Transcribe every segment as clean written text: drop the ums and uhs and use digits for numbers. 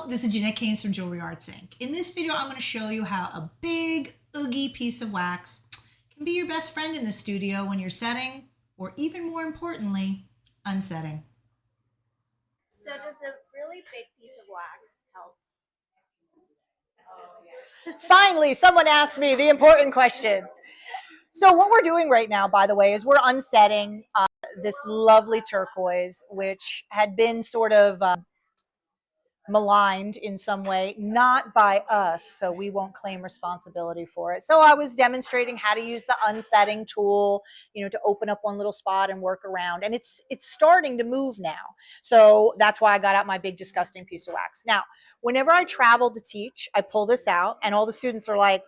Hello, this is Jeanette Keynes from Jewelry Arts Inc. In this video, I'm going to show you how a big, oogie piece of wax can be your best friend in the studio when you're setting, or even more importantly, unsetting. So does a really big piece of wax help? Finally, someone asked me the important question. So what we're doing right now, by the way, is we're unsetting this lovely turquoise, which had been sort of maligned in some way, not by us, so we won't claim responsibility for it. So I was demonstrating how to use the unsetting tool, to open up one little spot and work around, and it's starting to move now. So that's why I got out my big disgusting piece of wax. Now, whenever I travel to teach, I pull this out, and all the students are like,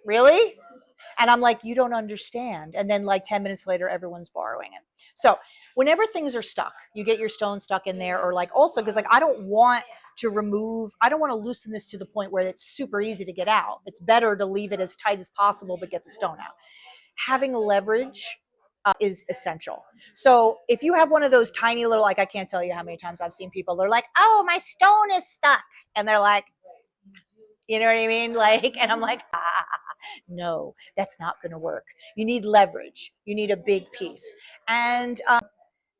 "Really?" And I'm like, "You don't understand." And then like 10 minutes later, everyone's borrowing it. So whenever things are stuck, you get your stone stuck in there, or like also because like I don't want to loosen this to the point where it's super easy to get out. It's better to leave it as tight as possible, but get the stone out. Having leverage is essential. So if you have one of those tiny little, like I can't tell you how many times I've seen people, they're like, "Oh, my stone is stuck." And they're like, you know what I mean? Like, and I'm like, no, that's not going to work. You need leverage. You need a big piece. And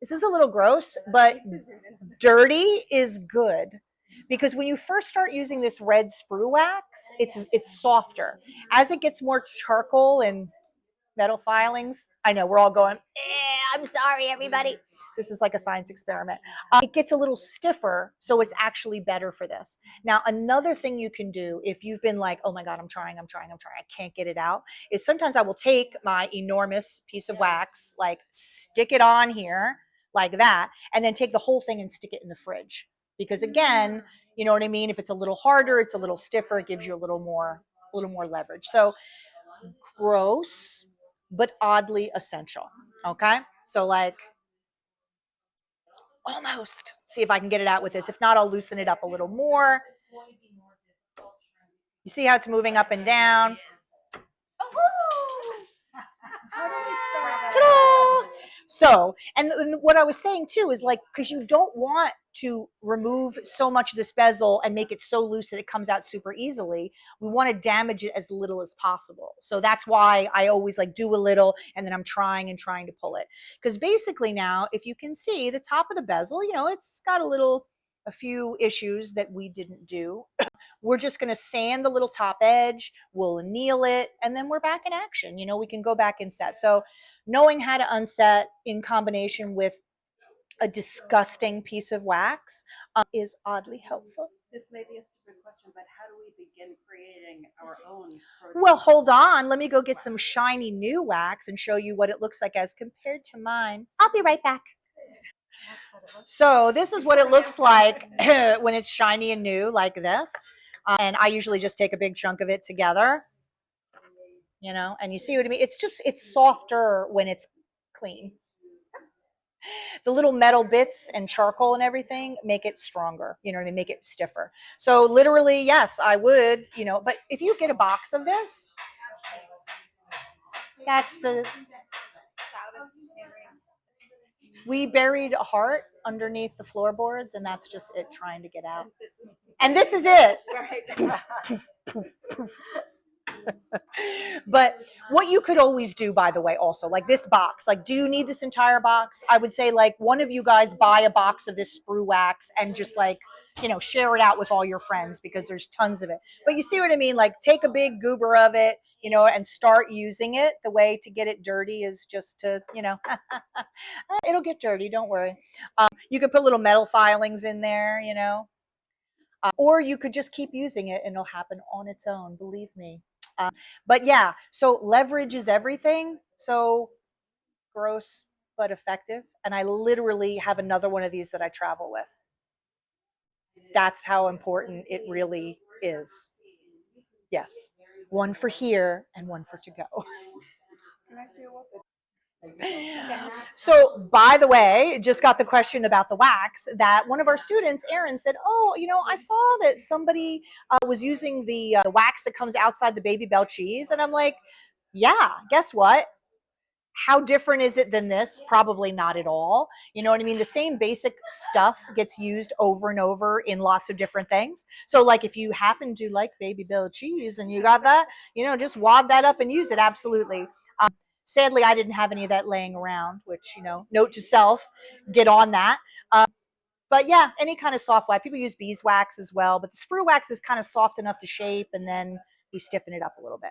this is a little gross, but dirty is good. Because when you first start using this red sprue wax, it's softer. As it gets more charcoal and metal filings, I know we're all going, I'm sorry, everybody. This is like a science experiment. It gets a little stiffer, so it's actually better for this. Now, another thing you can do if you've been like, oh my God, I'm trying, I can't get it out, is sometimes I will take my enormous piece of wax, like stick it on here like that, and then take the whole thing and stick it in the fridge. Because again, you know what I mean? If it's a little harder, it's a little stiffer, it gives you a little more leverage. So gross, but oddly essential. Okay. So like almost see if I can get it out with this. If not, I'll loosen it up a little more. You see how it's moving up and down? Ta-da! So, and what I was saying too is like, because you don't want to remove so much of this bezel and make it so loose that it comes out super easily. We want to damage it as little as possible. So that's why I always like do a little and then I'm trying to pull it. Because basically now, if you can see the top of the bezel, it's got a few issues that we didn't do. We're just going to sand the little top edge, we'll anneal it, and then we're back in action. We can go back and set. So knowing how to unset in combination with a disgusting piece of wax is oddly helpful. This may be a stupid question, but how do we begin creating our own? Well, hold on. Let me go get some shiny new wax and show you what it looks like as compared to mine. I'll be right back. So this is what it looks like when it's shiny and new like this. And I usually just take a big chunk of it together, and you see what I mean? It's softer when it's clean. The little metal bits and charcoal and everything make it stronger, make it stiffer. So literally, yes, I would, but if you get a box of this, we buried a heart underneath the floorboards, and that's just it trying to get out. And this is it. But what you could always do, by the way, also like this box, like, do you need this entire box? I would say like one of you guys buy a box of this sprue wax and just like, share it out with all your friends because there's tons of it. But you see what I mean? Like take a big goober of it, and start using it. The way to get it dirty is just to, it'll get dirty. Don't worry. You could put little metal filings in there, or you could just keep using it and it'll happen on its own. Believe me. But yeah, so leverage is everything. So gross, but effective. And I literally have another one of these that I travel with. That's how important it really is. Yes. One for here and one for to go. So, by the way, just got the question about the wax that one of our students, Aaron, said, "Oh, I saw that somebody was using the wax that comes outside the Babybel cheese," and I'm like, "Yeah, guess what? How different is it than this? Probably not at all. You know what I mean? The same basic stuff gets used over and over in lots of different things. So like if you happen to like Babybel cheese and you got that, you know, just wad that up and use it. Absolutely. Sadly, I didn't have any of that laying around, which, you know, note to self, get on that. But yeah, any kind of soft wax. People use beeswax as well, but the sprue wax is kind of soft enough to shape, and then we stiffen it up a little bit.